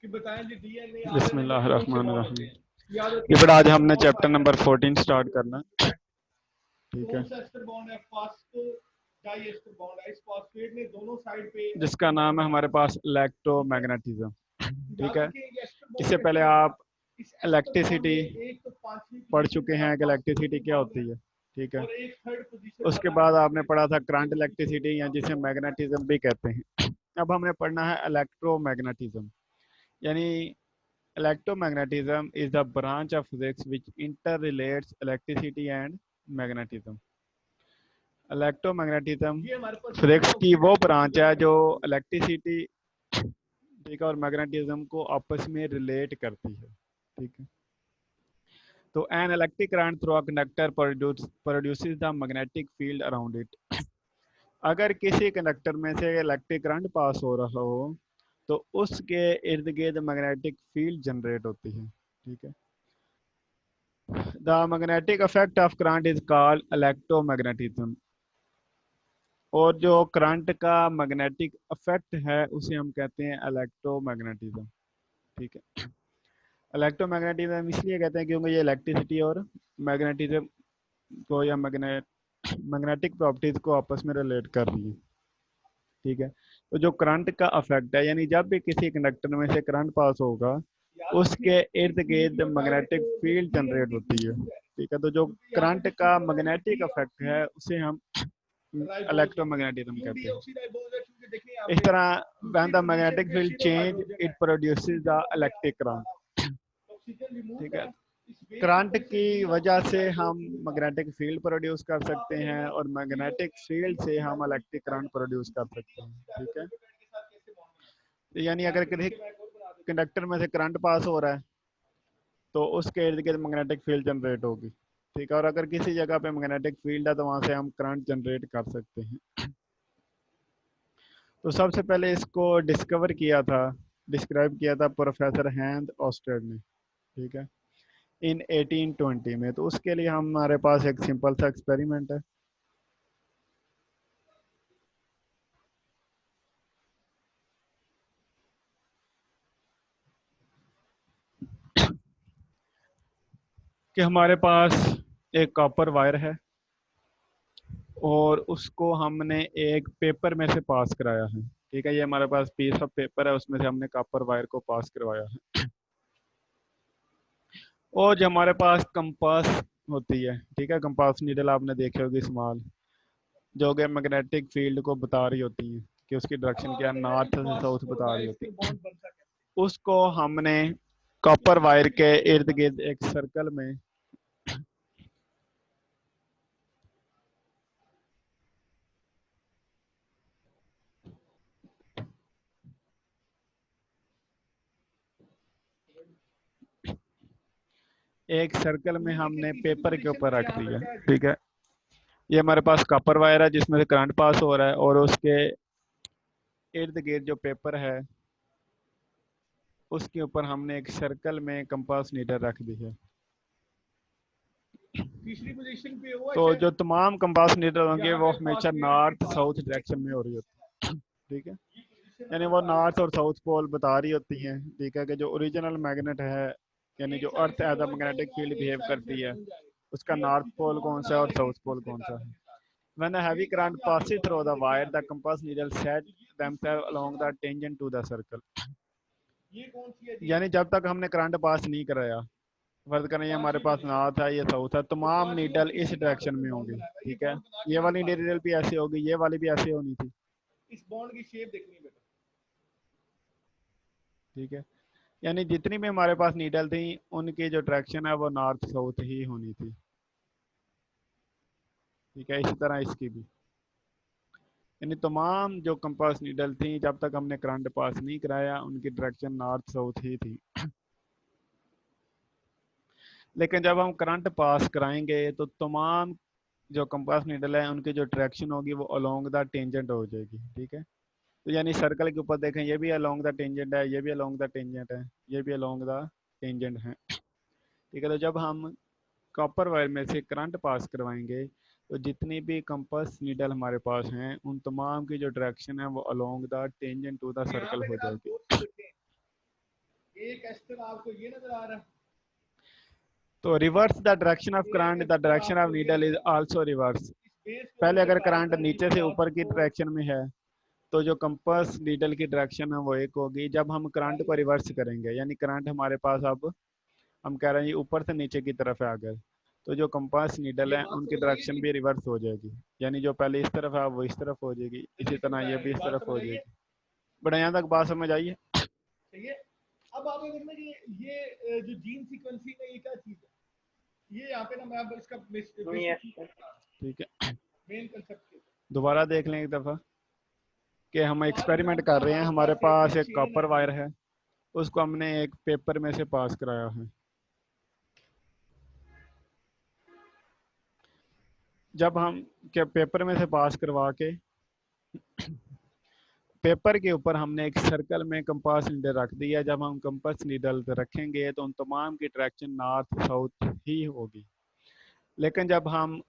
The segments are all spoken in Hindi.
कि बताएं जी डीएनए बिस्मिल्लाहिर्रहमानिर्रहीम। ये बेटा आज हमने चैप्टर नंबर 14 स्टार्ट करना है। ठीक है, कौन सा एस्टर बॉन्ड है, फास्फो डाई एस्टर बॉन्ड है। इस फॉस्फेट में दोनों साइड पे जिसका नाम है हमारे पास इलेक्ट्रोमैग्नेटिज्म। ठीक याद है, रखिए ये एस्टर बॉन्ड इससे कैसे पहले बनता है। आप इस एस्टर बॉन्ड इलेक्ट्रिसिटी में एक तो पांचवी पढ़ पोजीशन चुके पे हैं है कि इलेक्ट्रिसिटी फॉस्फेटिक क्या बॉन्ड होती है। ठीक है, और एक थर्ड पोजीशन उसके वाला बाद आपने फॉस्फेट। पढ़ा था करंट इलेक्ट्रिसिटी या जिसे मैग्नेटिज्म भी कहते हैं। अब हमने पढ़ना है इलेक्ट्रोमैग्नेटिज्म। यानी electromagnetism is the branch of physics which inter relates electricity and magnetism. Electromagnetism ये हमारे पास फिजिक्स दूसरा की ऑप्शन वो है ब्रांच है पोटेंशियोमीटर। जो इलेक्ट्रिसिटी, ठीक है, और मैग्नेटिज्म को आपस में रिलेट करती है। ठीक है, तो an electric current through a conductor produces the magnetic field around it. अगर किसी कंडक्टर में से इलेक्ट्रिक करंट पास हो रहा हो तो उसके इर्द गिर्द मैग्नेटिक फील्ड जनरेट होती है। ठीक है, the magnetic effect of current is called electromagnetism. और जो करंट का मैग्नेटिक इफेक्ट है उसे हम कहते हैं इलेक्ट्रोमैग्नेटिज्म। ठीक है, इलेक्ट्रोमैग्नेटिज्म इसलिए कहते हैं क्योंकि ये इलेक्ट्रिसिटी और मैग्नेटिज्म को या मैग्नेटिक प्रॉपर्टीज को आपस में रिलेट कर रही है। ठीक है, तो जो करंट का इफेक्ट है, यानी जब भी किसी कंडक्टर में से करंट पास होगा याद रखिए उसके इर्द गिर्द न्यूक्लियोटाइड मैग्नेटिक को फील्ड जनरेट डीएनटी होती है। क्यों है, ठीक है, तो जो क्योंकि यहाँ पे करंट जो का शुगर है वो मैग्नेटिक इफेक्ट डीऑक्सी है उसे हम राइबोज है। इलेक्ट्रोमैग्नेटिज्म क्यों कहते हैं। डीऑक्सी राइबोज है, क्योंकि देखिए यहाँ इस पे तरह व्हेन दूसरी द पोजीशन मैग्नेटिक पे फील्ड सिर्फ चेंज हाइड्रोजन इट है। प्रोड्यूसेस ऑक्सीजन द को हमने इलेक्ट्रिक करंट। ऑक्सीजन रिमूव ठीक है, करा, इस बेस के करंट ऊपर से की वजह डीऑक्सी से हम राइबोज मिलता है। मैग्नेटिक फील्ड प्रोड्यूस कर अब सकते आपको हैं देखना है और जीरो मैग्नेटिक फील्ड से डीऑक्सी हम राइबोज इलेक्ट्रिक के साथ करंट प्रोड्यूस कर दूसरी सकते हैं। डीऑक्सी ठीक है, राइबोज के साथ कैसे बॉन्ड बनाते हैं। यानी ध्यान अगर से किसी देखिए, मैं एक और बना देता हूँ। कंडक्टर में से करंट पास हो रहा है तो उसके इर्द गिर्द मैग्नेटिक फील्ड जनरेट होगी। ठीक है, और अगर किसी जगह पे मैग्नेटिक फील्ड है तो वहां से हम करंट जनरेट कर सकते हैं। तो सबसे पहले इसको डिस्कवर किया था, डिस्क्राइब किया था प्रोफेसर हैंड ऑस्टेड ने। ठीक है, इन 1820 में। तो उसके लिए हमारे पास एक सिंपल सा एक्सपेरिमेंट है। कि हमारे पास एक कॉपर वायर है और उसको हमने एक पेपर में से पास कराया है। ठीक है, ये हमारे पास पीस ऑफ पेपर है, उसमें से हमने कॉपर वायर को पास करवाया है। और जो हमारे पास कंपास होती है, ठीक है, कंपास नीडल आपने देखे होगी इस्तेमाल, जो कि मैग्नेटिक फील्ड को बता रही होती है कि उसकी अब डायरेक्शन क्या आपने है, देखा कि नॉर्थ से साउथ फास्फो बता रही होती डाइएस्टर है। बॉन्ड बनता कैसे उसको हमने कॉपर वायर के इर्द गिर्द एक सर्कल में एक सर्कल है। में ये देखिए हमने तीसरी पेपर के पोजीशन ऊपर पे रख यहाँ पे दिया। क्या है जी। ठीक है, ये हमारे पास कॉपर वायर है जिसमें से करंट पास हो रहा है और उसके इर्द गिर्द जो पेपर है उसके ऊपर हमने एक सर्कल में कंपास नीडल रख दी है। तीसरी पोजीशन पे वो तो अच्छा है जो तमाम कंपास नीडल होंगे जहाँ वो पे हमेशा फॉस्फेट आपके नॉर्थ पास साउथ होती है। डायरेक्शन में हो रही होती है। ठीक है, ये पोजीशन यानी हमें वो बता रही नॉर्थ होती और साउथ पोल बता रही होती हैं। ठीक है, कि जो ओरिजिनल मैग्नेट है, है। यानी एक जो साइड अर्थ से एज अ पहुंच मैग्नेटिक जाएगा, फील्ड एक बिहेव साइड से करती है, निकल जाएगा। उसका ये नॉर्थ ऑक्सीजन पोल बॉन्ड कौन सा बना है और लेगी साउथ पोल दूसरे कौन सा कार्बन है। के साथ। When a heavy एक current आगे आपको passes बता through रही है, the देखिए wire, यहाँ the पे। compass needle set तो ये तीसरी themselves along पोजीशन the है। tangent to the circle। ये कौन सी है जी। यानी जब तक हमने करंट पास नहीं कराया, फर्ज करें ये हमारे पांचवी पास पोजीशन नॉर्थ है, ये साउथ है, तो तमाम पांचवी और नीडल इस छठी पे आपस डायरेक्शन में में बॉन्ड होंगी। बनाया है। ये ठीक है, बॉन्ड बना के ये मैंने वाली दिखा दिया। नीडल भी ऐसी होगी, ये वाली भी ऐसी होनी थी। इस बॉन्ड की शेप देखनी है बेटा। ठीक है, यानी जितनी भी हमारे पास नीडल थी उनकी जो डायरेक्शन है वो नॉर्थ साउथ ही होनी थी। ठीक है, इसी तरह इसकी भी, यानी तमाम जो कंपास नीडल थी जब तक हमने करंट पास नहीं कराया उनकी डायरेक्शन नॉर्थ साउथ ही थी। लेकिन जब हम करंट पास कराएंगे तो तमाम जो कंपास नीडल है उनकी जो डायरेक्शन होगी वो अलोंग द टेंजेंट हो जाएगी। ठीक है, तो यानी सर्कल के ऊपर देखें, ये भी अलोंग द टेंजेंट है, ये भी अलोंग द टेंजेंट है, ये भी अलोंग द टेंजेंट है। ठीक है, तो जब हम कॉपर वायर में से करंट पास करवाएंगे तो जितनी भी कंपास नीडल हमारे पास हैं उन तमाम की जो डायरेक्शन है वो along the tangent to the यहाँ सर्कल पे हो अगर आप जाएगी। गौर से देखें एक एस्टर आपको ये नजर आ रहा है, तो reverse the direction of current, the direction of needle is also reverse. इस बेस के पहले ऊपर अगर कार्य करंट कर रही नीचे है से या ऊपर की तो डायरेक्शन में है तो जो कंपास नीडल की डायरेक्शन है वो एक होगी। जब हम करंट को रिवर्स करेंगे यानी करंट हमारे पास अब हम कह रहे हैं ये ऊपर से नीचे की तरफ है अगर, तो जो कंपास नीडल ये है बात उनकी समझ आई डायरेक्शन है भी रिवर्स हो जाएगी। यानी जो पहले इस तरफ है वो इस तरफ हो जाएगी, इसी जल्दी से तरह ये बताया, भी ये इस बात तरफ समझ हो आई है, जाएगी। बट यहाँ तक बात समझ आई है? सही है। अब आपने देखना कि ये जो जीन सीक्वेंसिंग है ये क्या चीज है, ये यहाँ पे ना मैं अब इसका बेसिक ठीक है, मेन कंसेप्ट दोबारा देख लें एक दफ़ा कि हम फॉर एक्सपेरिमेंट कर एग्जांपल रहे हैं। हमारे हमारे एक पास एक चेन कॉपर है वायर जी, है, उसको हमने एक पेपर में से पास कराया है। जब हम क्या पेपर में से पास करवा के पेपर के ऊपर हमने एक सर्कल में कंपास नीडल रख दिया। जब हम कंपास नीडल रखेंगे तो उन तमाम की डायरेक्शन नॉर्थ साउथ ही होगी। लेकिन जब हम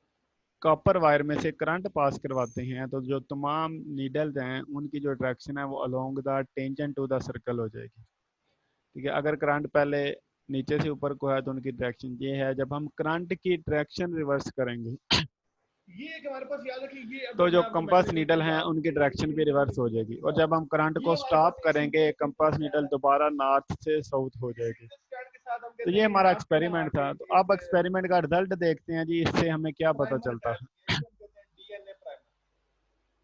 कॉपर वायर में से करंट पास करवाते हैं तो जो तमाम नीडल्स हैं उनकी जो डायरेक्शन है वो along the tangent to the circle हो जाएगी। ठीक है, अगर करंट पहले नीचे से ऊपर को है तो उनकी डायरेक्शन ये है। जब हम करंट की डायरेक्शन रिवर्स करेंगे ये एक हमारे पास याद रखिए, ये अब तो जो मैं आपको कंपास मैकेनिज्म नीडल हैं समझा उनकी दूं, डायरेक्शन भी रिवर्स हो जाएगी। और जब हम करंट ये को हमारे स्टॉप पास एक करेंगे कंपास नीडल दोबारा नॉर्थ से साउथ हो जाएगी। स्टैंड के साथ हम तो कहते ये हैं कि हमारा यहाँ पे ना एक्सपेरिमेंट आके था। तो अब एक एक्सपेरिमेंट का रिजल्ट देखते हैं जी, इससे हमें क्या पता प्राइमर चलता अटैच है। किया, इसे हम कहते हैं डीएनए प्राइमर।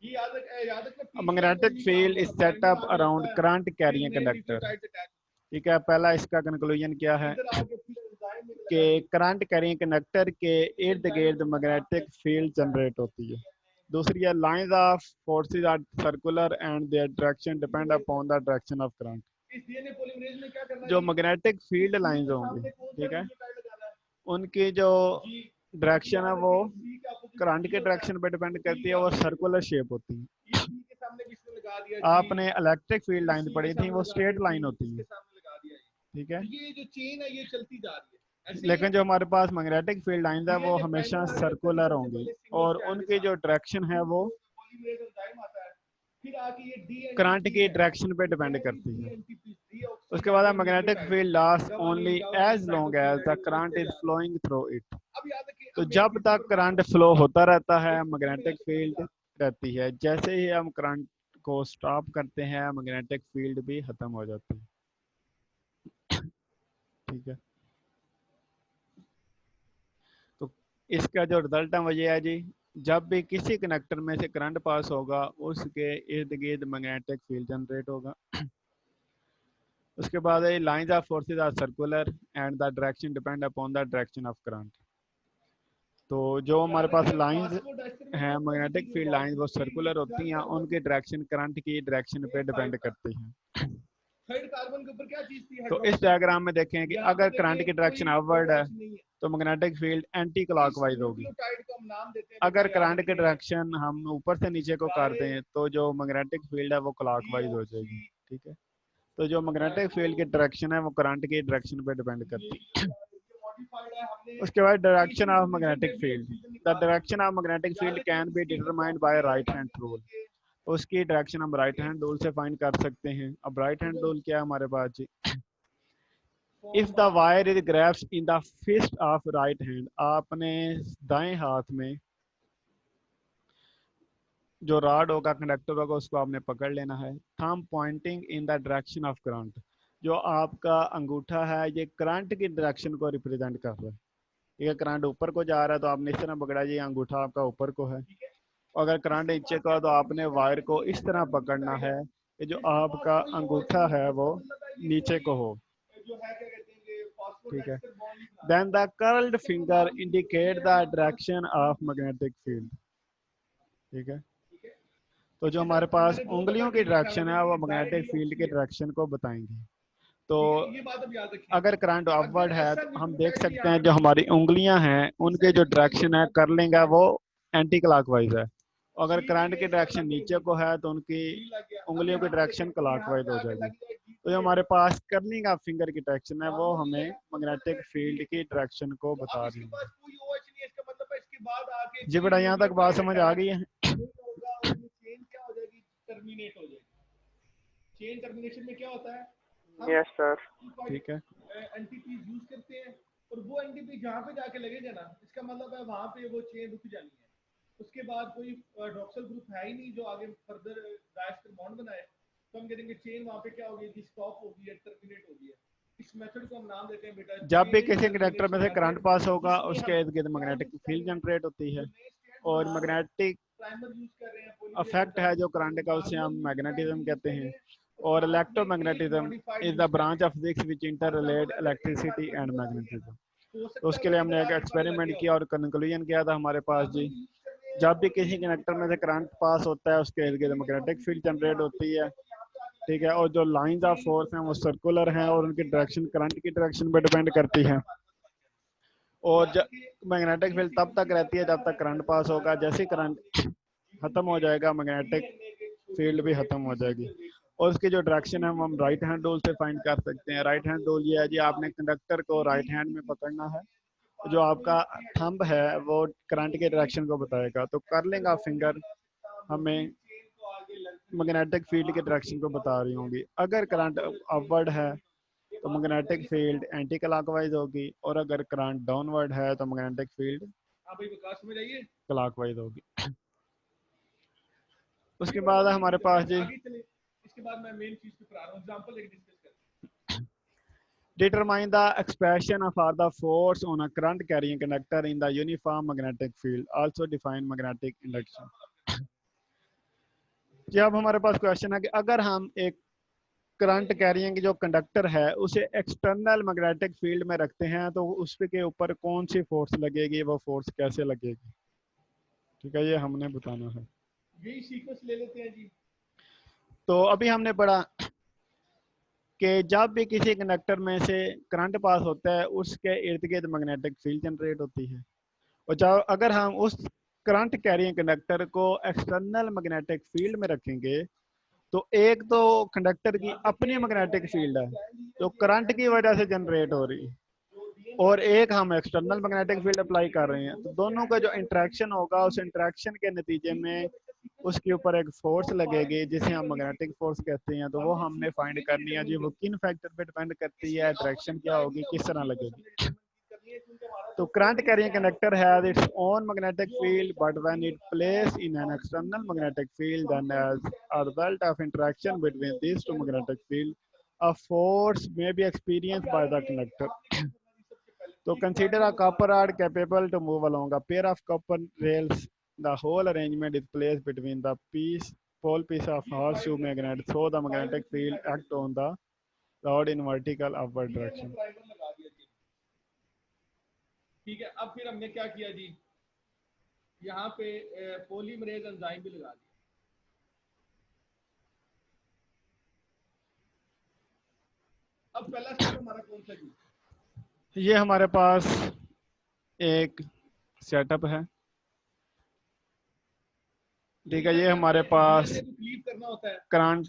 ये याद रखना, पीछे मैग्नेटिक ओनली काम फील्ड इज होगा, सेट प्राइमर अप आगे अराउंड लगता है, करंट फिर कैरिंग नए कंडक्टर। न्यूक्लियोटाइड्स अटैच, ठीक है, पहला इसका कंक्लूजन क्या है इधर आके फिर एंजाइम में कि लगा के करंट कैरिंग कंडक्टर के इस इर्द एंजाइम गिर्द को बना के मैग्नेटिक फील्ड जनरेट होती है। दूसरी है lines of forces are circular and their direction depend upon the direction of current. इस डीएनए पॉलीमरेज में क्या करना है जो जी, मैग्नेटिक इस फील्ड सी लाइंस के होंगी, सामने कौन सा ठीक है, न्यूक्लियोटाइड लगाना है उनकी जो जी, ये डायरेक्शन है याद वो रखिए, सी के अपोजिट करंट डी के होता है, डायरेक्शन पे डिपेंड डी करती के है, वो अपोजिट सर्कुलर शेप होती है। ये सी के सामने किसने लगा दिया जी, आपने इलेक्ट्रिक फील्ड ये लाइन सी के पढ़ी थी, सामने वो लगा स्ट्रेट दिया जी, लाइन होती इसके है। सामने लगा दिया जी। ठीक है, तो ये जो चेन है ये चलती जा रही है, ऐसे ही लेकिन है। जो हमारे पास मैग्नेटिक फील्ड लाइन है वो डीएनए हमेशा प्राइमर आगे लगता है जी सर्कुलर सबसे होंगी पहले सिंगल और स्ट्रैंड के उनकी साथ, जो डायरेक्शन है वो पॉलीमरेज एंजाइम आता है, फिर आके ये करंट डीएनटीपी की है, डायरेक्शन पे क्या डिपेंड है जी, करती है। डीएनटीपी उसके बाद magnetic deoxyribonucleotide, field last guanine only guanine as long as the cytosine current बढ़ते इज जा रहे हैं। Flowing through it. अब याद रखिए, तो अब मेन जब चीज तक ऊपर बताता करंट हूँ, फ्लो होता रहता है एक टुकड़ी में मैग्नेटिक जाके फंस फील्ड जा, रहती है। जैसे ही हम करंट को स्टॉप करते हैं मैग्नेटिक फील्ड भी खत्म हो जाती है। ठीक है, तो इसका जो रिजल्ट है वो ये है जी, जब भी किसी कनेक्टर में से करंट पास होगा उसके इर्द गिर्द मैग्नेटिक फील्ड जनरेट होगा। उसके बाद lines of forces are circular and the direction depend upon the direction of current. तो जो हमारे याद पास रखिए लाइंस पासवर्ड डायस्टर में हैं कौन कौन सी मैग्नेटिक चीजें फील्ड इन्वॉल्व लाइंस थी, वो एक सर्कुलर थर्ड होती हैं, कार्बन, उनकी डायरेक्शन करंट की डायरेक्शन पे एक डिपेंड फाइव था, करती हैं। थर्ड कार्बन के ऊपर क्या चीज थी, तो इस हाइड्रोक्सी। डायग्राम में देखें कि यहाँ पे अगर करंट देखिए की कोई डायरेक्शन अपवर्ड है अटैच नहीं है, तो मैग्नेटिक फील्ड एंटी इस क्लॉकवाइज होगी। न्यूक्लियोटाइड को हम नाम देते हैं अगर बेटा, याद करंट की रखिए, डायरेक्शन हम ऊपर से नीचे को कर डाई दें तो जो मैग्नेटिक फील्ड है वो क्लॉकवाइज हो डीऑक्सी, जाएगी। ठीक है, तो जो मैग्नेटिक फील्ड की डायरेक्शन है वो करंट की डायरेक्शन पे डिपेंड करती है। ये मॉडिफाइड है हमने, उसके बाद डायरेक्शन तीसरी ऑफ पोजीशन पे मैग्नेटिक भी फील्ड, ऑक्सीजन द निकाल दी। डायरेक्शन ऑफ मैग्नेटिक याद फील्ड रखिए कैन बी इसके ऊपर डिटरमाइंड बाय प्रॉपर्टी है राइट हैंड रूल। उसकी डायरेक्शन हम राइट हैंड रूल से फाइंड कर सकते हैं। अब राइट हैंड रूल क्या है हमारे पास जी, if the wire is grasps in the fist of right hand, आपने दाएं हाथ में जो रॉड होगा कंडक्टर होगा उसको आपने पकड़ लेना है। Thumb pointing in the direction of current, जो आपका अंगूठा है ये करंट की डायरेक्शन को रिप्रेजेंट कर रहा है। ठीक है, करंट ऊपर को जा रहा है तो आपने इस तरह पकड़ा, ये अंगूठा आपका ऊपर को है। अगर करंट नीचे को है तो आपने वायर को इस तरह पकड़ना है कि जो आपका अंगूठा है वो नीचे को हो। जो है क्या कहते हैं कि ठीक है, फॉस्फोडाइस्टर बॉन्ड ही बना देन द कर्ल्ड इसका मतलब फिंगर आप indicate the direction of magnetic field. ठीक है, ठीक है, तो जो इसके हमारे साथ पास मैंने दो उंगलियों दफा की ये लिखा है डायरेक्शन है कि वो ये मैग्नेटिक फील्ड की डायडीऑक्सी है, डायरेक्शन को बताएंगी। तो ये बात अब याद रखिए। अगर करंट अगर अपवर्ड है ऐसा तो हम देख न्यूक्लियोटाइड सकते यहाँ हैं पे जो हमारी उंगलियां हैं इस उनके साइड जो सी डायरेक्शन है कर्लिंग है वो एंटी क्लॉकवाइज है। अगर सी करंट पे की इस पर डायरेक्शन लग नीचे गई, को है तो उनकी डी लग गया, अब उंगलियों की यहाँ पे डायरेक्शन देखें यहाँ क्लॉकवाइज पे हो आके जाएगी। लग जाए डी तो जो पे, हमारे पास कर्लिंग ऑफ फिंगर की डायरेक्शन है बात वो समझ रही हमें है ना, ऊपर मैग्नेटिक लगा डी फील्ड है। की डायरेक्शन को तो अब बता रही इसके है। पास कोई OH नहीं है, इसका मतलब है इसके बाद आके जी कोई बेटा, यहाँ तक बात न्यूक्लियोटाइड समझ आ अटैच गई है? नहीं होगा और ये चेन क्या हो जाएगी, टर्मिनेट हो जाएगी। चेन टर्मिनेशन में क्या होता है, यस सर। ठीक है। एंटीपीज यूज करते हैं और वो एंटीपी जहाँ पे जाके लगेगा ना, इसका मतलब है वहां पे वो चेन रुक जानी है। उसके बाद कोई ड्रॉक्सल ग्रुप है ही नहीं जो आगे फर्दर डायस्टर बॉन्ड बनाए, तो हम कहेंगे चेन वहां पे क्या होगी, स्टॉप होगी या टर्मिनेट होगी। इस मेथड को हम नाम देते हैं बेटा, जब भी किसी कंडक्टर में से करंट पास होगा उसके इर्द गिर्द मैग्नेटिक फील्ड जनरेट होती है, और मैग्नेटिक प्राइमर यूज कर रहे हैं, अफेक्ट है जो करंट का, उसे हम मैग्नेटिज्म कहते हैं। और electromagnetism is the branch of physics which inter relate electricity and magnetism. तो उसके लिए हमने एक एक्सपेरिमेंट किया और कंक्लूजन किया था हमारे पास जी, जब भी किसी कंडक्टर में से करंट पास होता है उसके इर्द गिर्द मैग्नेटिक फील्ड जनरेट होती है। ठीक है, और जो लाइंस ऑफ फोर्स हैं वो सर्कुलर हैं और उनकी डायरेक्शन करंट की डायरेक्शन पे डिपेंड करती है। और मैग्नेटिक फील्ड तब तक रहती है जब तक करंट पास होगा, जैसे करंट खत्म हो जाएगा मैग्नेटिक फील्ड भी खत्म हो जाएगी। और उसकी जो डायरेक्शन है हम राइट हैंड रूल से फाइंड कर सकते हैं। राइट हैंड रूल ये है जी, आपने कंडक्टर को राइट हैंड में पकड़ना है, जो आपका थंब है वो करंट के डायरेक्शन को बताएगा। तो कर्लिंग ऑफ फिंगर हमें मैग्नेटिक फील्ड के डायरेक्शन को बता रही होंगी। अगर करंट अपवर्ड है तो मैग्नेटिक फील्ड एंटी क्लॉकवाइज होगी, और अगर करंट डाउनवर्ड है तो मैग्नेटिक फील्ड क्लॉकवाइज होगी। उसके बाद हमारे पास जी, इसके बाद मैं मेन चीज पे आ रहा हूं, एग्जांपल एक डिस्कस करते हैं। Determine the expression of the force on a current carrying conductor in the uniform magnetic field. Also define magnetic induction. जब हमारे पास क्वेश्चन है कि अगर हम एक करंट कैरिंग जो कंडक्टर है उसे एक्सटर्नल मैग्नेटिक फील्ड में रखते हैं तो उस के ऊपर कौन सी फोर्स लगेगी, वो फोर्स कैसे लगेगी। ठीक है, ये हमने बताना है। यही सीक्वेंस ले लेते हैं जी। तो अभी हमने पढ़ा कि जब भी किसी कंडक्टर में से करंट पास होता है उसके इर्द गिर्द मैग्नेटिक फील्ड जनरेट होती है। और जब अगर हम उस करंट कैरिंग कंडक्टर को एक्सटर्नल मैग्नेटिक फील्ड में रखेंगे तो एक तो कंडक्टर की अपनी मैग्नेटिक फील्ड है जो करंट की वजह से जनरेट हो रही है, और एक हम एक्सटर्नल मैग्नेटिक फील्ड अप्लाई कर रहे हैं। तो दोनों का जो इंटरेक्शन होगा उस इंटरेक्शन के नतीजे में उसके ऊपर एक फोर्स लगेगी जिसे हम मैग्नेटिक फोर्स कहते हैं। तो वो हमने फाइंड करनी है जी, वो किन फैक्टर पे डिपेंड करती है, डायरेक्शन क्या होगी, किस तरह लगेगी। तो current carrying conductor has its own magnetic field but when it place in an external magnetic field then as a result of interaction between these two magnetic field a force may be experienced by the conductor. So consider a copper rod capable to move along a pair of copper rails. The whole arrangement is placed between the pole piece of horseshoe magnet, so the magnetic field act on the rod in vertical upward direction. ठीक है, अब फिर हमने क्या किया जी, यहाँ पे पॉलीमरेज एंजाइम भी लगा दिया। अब पहला स्टेप हमारा कौन सा जी? ये हमारे पास एक सेटअप है। ठीक है, ये हमारे पास करंट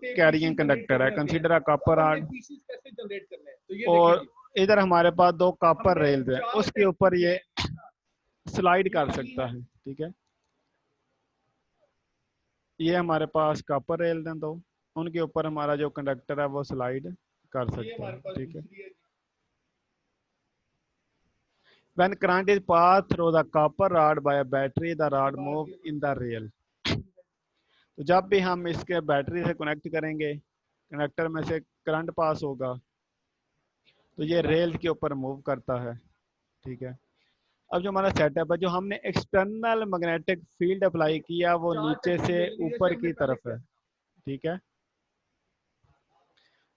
कैरिंग कंडक्टर है। कंसीडर अ कॉपर रॉड, और इधर हमारे पास दो कॉपर रेल्स है, उसके ऊपर ये स्लाइड कर सकता है। ठीक है, ये हमारे पास कॉपर रेल हैं, तो उनके ऊपर हमारा जो कंडक्टर है वो स्लाइड कर सकता है। ठीक है, when current is passed through the copper rod by a battery the rod move in the rail. तो जब भी हम इसके बैटरी से कनेक्ट करेंगे, कंडक्टर में से करंट पास होगा तो ये रेल के ऊपर मूव करता है। ठीक है, अब जो हमारा सेटअप है, जो हमने एक्सटर्नल मैग्नेटिक फील्ड अप्लाई किया वो नीचे से ऊपर की तरफ है। ठीक है,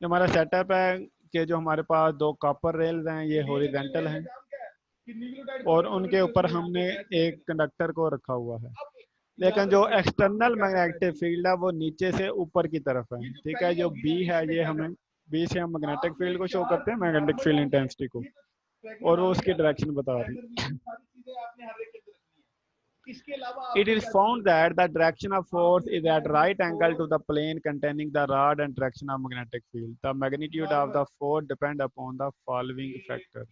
जो हमारा सेटअप है कि जो हमारे पास दो कॉपर रेल्स हैं ये हॉरिजॉन्टल हैं और उनके ऊपर हमने एक कंडक्टर को रखा हुआ है, लेकिन जो एक्सटर्नल मैग्नेटिक फील्ड है वो नीचे से ऊपर की तरफ है। ठीक है, जो बी है ये हमें बी से हम मैग्नेटिक फील्ड को शो करते हैं, मैग्नेटिक फील्ड इंटेंसिटी को, और वो उसकी डायरेक्शन बता रही है। It is found that the direction of force is at right angle to the plane containing the rod and direction of magnetic field. The magnitude of the force depend upon the following factors.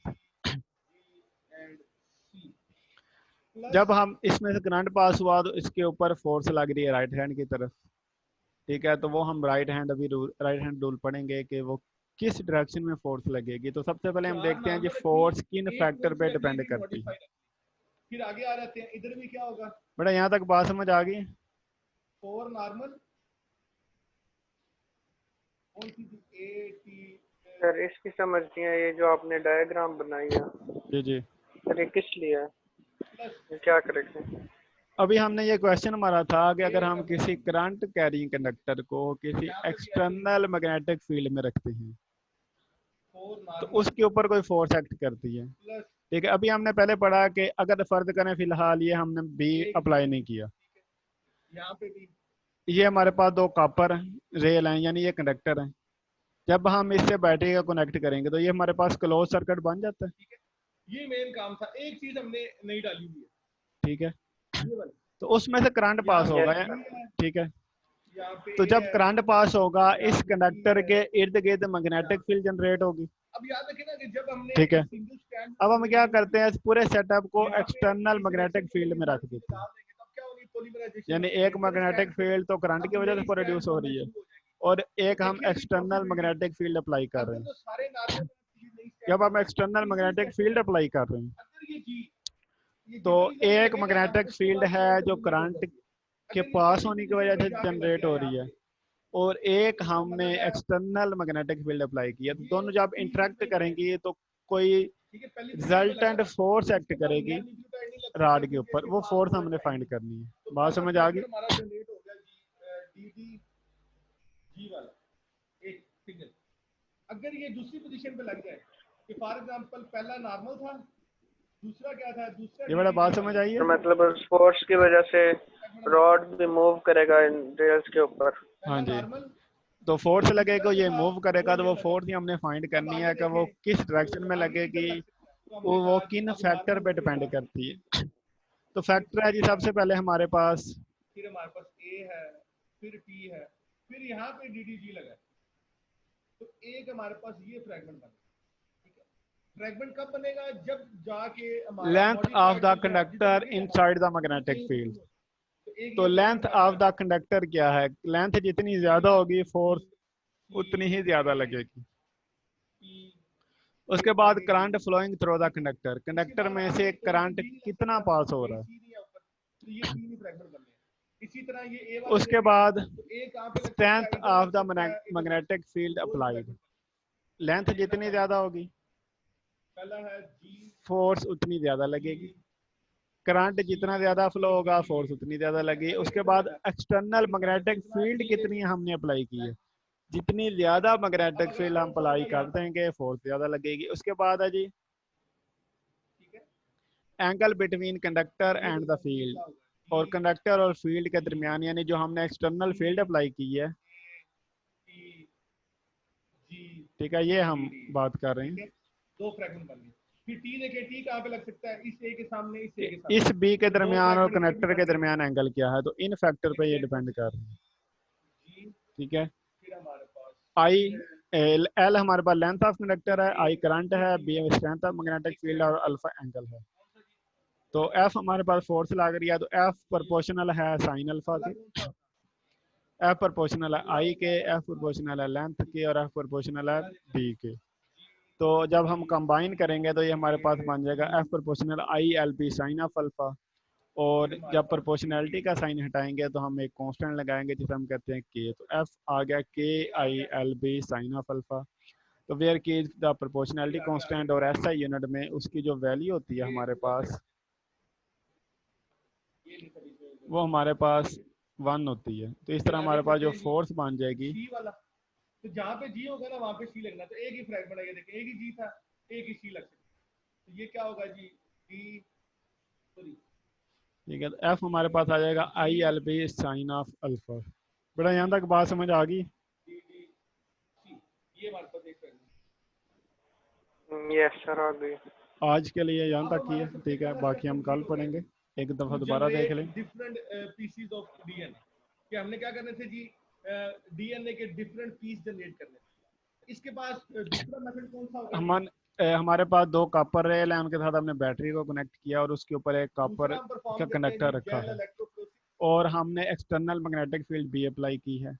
जब हम इसमें से करंट पास हुआ तो इसके ऊपर फोर्स लग रही है राइट हैंड की तरफ। ठीक है, तो वो हम राइट हैंड रूल पढ़ेंगे कि वो किस डायरेक्शन में फोर्स लगेगी। तो सबसे पहले हम चार देखते हैं जी नॉर्मल फोर्स रखी, किन एक फैक्टर फोर्स पे रखी, डिपेंड एक करती है। मॉडिफाइड रखी। फिर आगे आ जाते हैं, इधर भी क्या होगा, बेटा यहाँ तक बात समझ आ गई। 4 नॉर्मल, कौन सी थी, ए टी, सर इसकी समझ नहीं है, ये जो आपने डायग्राम बनाई है जी जी। सर ये किस लिए है, प्लस ये क्या करेंगे। अभी हमने ये क्वेश्चन मारा था कि अगर हम का किसी करंट कैरिंग कंडक्टर को किसी यहाँ पे भी ऐसे ही एक्सटर्नल मैग्नेटिक फील्ड में रखते हैं 4 तो नॉर्मल उसके ऊपर कोई फोर्स एक्ट करती है। प्लस ठीक है, अभी हमने पहले पढ़ा कि अगर फर्ज करें फिलहाल ये हमने बी एक अप्लाई बी, नहीं किया, यहाँ पे भी ये हमारे पास दो कॉपर रेल हैं यानी ये कंडक्टर है। जब हम इससे बैटरी का कनेक्ट करेंगे तो ये हमारे पास क्लोज सर्किट बन जाता है। ठीक है, ये मेन काम था। एक चीज हमने नहीं डाली हुई है, ठीक है, ये वाली, तो उसमें से करंट यहाँ पास पे होगा बी है, ठीक है, यहाँ पे तो ए जब है, करंट पास होगा यहाँ इस पे बी कंडक्टर है, के इर्द गिर्द मैग्नेटिक यहाँ पे। फील्ड जनरेट होगी। अब याद रखें ना कि जब हमने ठीक है, सिंगल स्टैंड अब हम क्या करते हैं इस पूरे सेटअप को यहाँ पे एक्सटर्नल इस मैग्नेटिक सिलेक्शन को फील्ड में इधर रख से देते हैं। निकाल देंगे, तब क्या होगी, पॉलीमराइजेशन यानी होगी, एक इधर मैग्नेटिक स्टैंड पे फील्ड तो करंट की अब वजह से नई प्रोड्यूस स्टैंड हो बनना रही है शुरू हो जाएगी। और एक तो हम एक ये भी एक्सटर्नल पॉसिबिलिटी है। मैग्नेटिक फील्ड अप्लाई कर रहे अगर हैं। जो सारे नॉर्मल ये नई स्टैंड जब हम बन जाए, एक्सटर्नल इसी मैग्नेटिक सेक्शन फील्ड में अप्लाई कर रहे हैं अगर ये तो जितनी जगह एक लगेगा ना, मैग्नेटिक उसके फील्ड बाद है करंट जो जनरेट हो करंट जाती है। के अगर ये पास पहली होने की पोजीशन वजह पे से जाके लग जनरेट गया हो यहाँ रही है पे, और एक इसका हमने मतलब है एक्सटर्नल मैग्नेटिक फील्ड अप्लाई किया, तो ये दोनों जब पी से इंटरेक्ट नहीं बनेगा। करेंगी तो कोई ठीक है, पहली पोजीशन पे लगा रिजल्टेंट ना, फोर्स एक्ट इसके बाद करेगी नया न्यूक्लियोटाइड नहीं लग सकता रॉड के क्योंकि ऊपर, इसके वो पास फोर्स फोर्स हमने है फाइंड नहीं। करनी है। तो बात पहला समझ आ गई। प्रेशर हमारा जनरेट हो गया जी, डी डी जी वाला एक सिंगल। अगर ये दूसरी पोजीशन पे लग जाए कि फॉर एग्जांपल पहला नॉर्मल था, दूसरा क्या था, दूसरा ये डी बड़ा डी बात जी समझ वाला आई तो है। मतलब उस फोर्स की वजह से रॉड भी मूव करेगा इन रेल्स के ऊपर। हाँ पहला जी, नॉर्मल, तो फोर्स दूसरा लगेगा जो ये था मूव करेगा, तो ये वो लगा। फोर्स ही हमने फाइंड अब करनी आगे है कि वो देखें किस तो डायरेक्शन में आगे किधर लगेगी, लग सकता है, तो हमने वो कहा जी किन अब फैक्टर नॉर्मल पे के डिपेंड बाद करती डी है। तो फैक्टर है जी, सबसे पहले हमारे पास फिर हमारे पास ए है, फिर टी है, फिर यहाँ पे डी डी जी लगा। तो एक हमारे पास ये फ्रैगमेंट बनेगा। ठीक है, फ्रैगमेंट कब बनेगा, जब जाके हमारा लेंथ ऑफ मॉडिफाइड द जो जिधर कंडक्टर लगेगा ना, इनसाइड द वो मैग्नेटिक कहीं फील्ड। खत्म हो। तो एक तो ये लेंथ फ्रैगमेंट बन ऑफ गया, द कंडक्टर क्या है, लेंथ जितनी ज्यादा होगी फोर्स सी उतनी ही ज्यादा ए लगेगी। पी, उसके फिर बाद आगे D. Current flowing through the ठीक है, कंडक्टर, इसके कंडक्टर बाद में आगे से कोई भी करंट बी नहीं लग कितना सकता, पास हो कोई रहा है। सी नहीं है ऊपर, तो ये तीन ही फ्रैगमेंट बन गए। इसी तरह ये ए वाले उसके देखें बाद तो ए कहाँ पे लग सकता है, स्ट्रेंथ इधर ऑफ लग द सकता है, इधर लग सकता मैग्नेटिक फील्ड है, दो ही अप्लाइड, फ्रैगमेंट लेंथ बने। पहला जितनी कौन ज्यादा सा, होगी पहला है जी फोर्स उतनी ज्यादा लगेगी। जी करंट जितना ज्यादा फ्लो सी होगा डी। फोर्स उतनी ज्यादा ठीक है, लगी। अगर उसके इधर बाद लगा एक्सटर्नल तो मतलब मैग्नेटिक कितना फील्ड डी ए कितनी बी। हमने अप्लाई की है, जितनी ज्यादा अब मैग्नेटिक अगर फील्ड हम कौन सा अप्लाई होगा कर यहाँ तक। देंगे फोर्स ज्यादा लगेगी। उसके बाद है जी ठीक है, एंगल बिटवीन कंडक्टर ये एंड द देखो ये फील्ड, क्या होगा, और जी कंडक्टर और फील्ड के जी दरमियान यानी जो हमने एक्सटर्नल फील्ड जी अप्लाई की है। ए टी जी ठीक है, ये सी हम डी। बात कर रहे ठीक हैं है, दो फ्रैगमेंट बन गए। फिर टी देखे, टी कहाँ पे लग सकता है, इस ए के सामने, इस ए कि के सामने। इस बी के तो दो दरमियान और फ्रैगमेंट इसके भी कनेक्टर के बन गए। दरमियान एंगल क्या है, तो इन फैक्टर पे एक ये देखो डिपेंड जी कर रहे हैं। जी, ठीक है, फिर हमारे पास आई सी है, एल एल हमारे पास लेंथ ऑफ कंडक्टर है, ए आई करंट है, डी बी है, स्ट्रेंथ ऑफ मैग्नेटिक एक फील्ड और फ्रैगमेंट अल्फा एंगल है। कौन सा जी, तो एफ हमारे पास फोर्स लग रही है, तो एफ प्रोपोर्शनल है साइन अल्फा पहला के। कौन सा होता एफ प्रोपोर्शनल है है, आई के, पहला एफ प्रोपोर्शनल है लेंथ के और एफ प्रोपोर्शनल है पहला देखना डी के। जी तो जब हम डी कंबाइन करेंगे तो ये हमारे पास ए बन जाएगा F proportional I L B sine of alpha. फिर और हमारे जब पास प्रोपोर्शनैलिटी का साइन हटाएंगे तो हम एक कांस्टेंट लगाएंगे जिसे हम कहते हैं के, तो एफ आ गया के आ आई गया, L B sine of alpha. तो वेयर की द फिर प्रोपोर्शनैलिटी आगे आगे कांस्टेंट और एसआई यूनिट में उसकी जो वैल्यू होती है ये हमारे पूरा पास, फ्रैगमेंट, ये नहीं सभी से वो हमारे पास 1 होती है। तो इस फिर तरह आगे हमारे पास चलते जो हैं जी, फोर्स बन जाएगी। सी वाला। तो जहाँ पे जी होगा ना वहां पे सी लगना, तो एक ही फ्रैगमेंट है, ये देखें एक ही जी था, एक ही सी लग सकता है। तो ये क्या होगा जी, डी सॉरी ठीक है, तो एफ हमारे पास आ जाएगा I G L B sine of alpha. बड़ा यहाँ तक बात समझ आ गई। डी डी सी, ये हमारे पास एक फ्रैगमेंट। यस सर आ गई। आज के लिए यहाँ अब तक ही हमारा है, सबसे ठीक है, पहला स्टेप बाकी हम कल कंप्लीट हो गया पढ़ेंगे। एक दफ़ा टू दोबारा देख जनरेट लें। डिफरेंट पीसीज ऑफ डीएनए, कि हमने क्या करने थे जी, डीएनए के डिफरेंट पीस जनरेट करने थे। इसके पास दूसरा मेथड कौन सा होगा जी, हमारे पास दो कॉपर रेल है, उनके साथ हमने बैटरी को कनेक्ट किया और उसके ऊपर एक कॉपर दूसरा हम का परफॉर्म करते हैं जी कंडक्टर रखा जेल है इलेक्ट्रोप्रोसिस। और हमने एक्सटर्नल मैग्नेटिक फील्ड भी अप्लाई की है।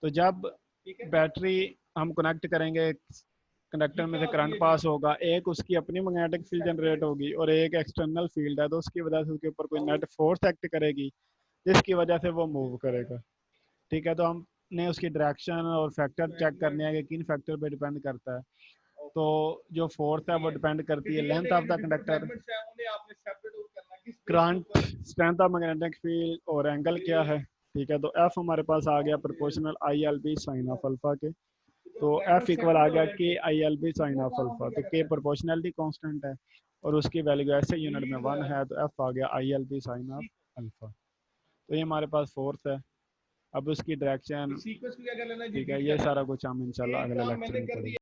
तो जब ठीक है, बैटरी हम कनेक्ट करेंगे, कंडक्टर में से करंट पास होगा, एक उसकी अपनी मैग्नेटिक फील्ड जनरेट होगी और एक एक्सटर्नल फील्ड है, तो उसकी वजह से उसके ऊपर कोई नेट फोर्स एक्ट करेगी जिसकी वजह से वो मूव करेगा। ठीक है, तो हमने उसकी डायरेक्शन और फैक्टर चेक करने हैं कि किन फैक्टर पे डिपेंड करता है। तो जो फोर्स है वो डिपेंड करती है length of the conductor, current, strength of magnetic field और एंगल क्या है। ठीक है, तो एफ हमारे पास आ गया proportional I L B sine of alpha K, तो एफ इक्वल आ गया K I L B sine of alpha, तो के प्रोपोर्शनलिटी कांस्टेंट है और उसकी वैल्यू ऐसे यूनिट में 1 है, तो एफ आ गया I L B sine of alpha. तो ये हमारे पास फोर्स है। अब उसकी डायरेक्शन, ठीक है, ये सारा कुछ हम इंशाल्लाह अगले लेक्चर में करेंगे।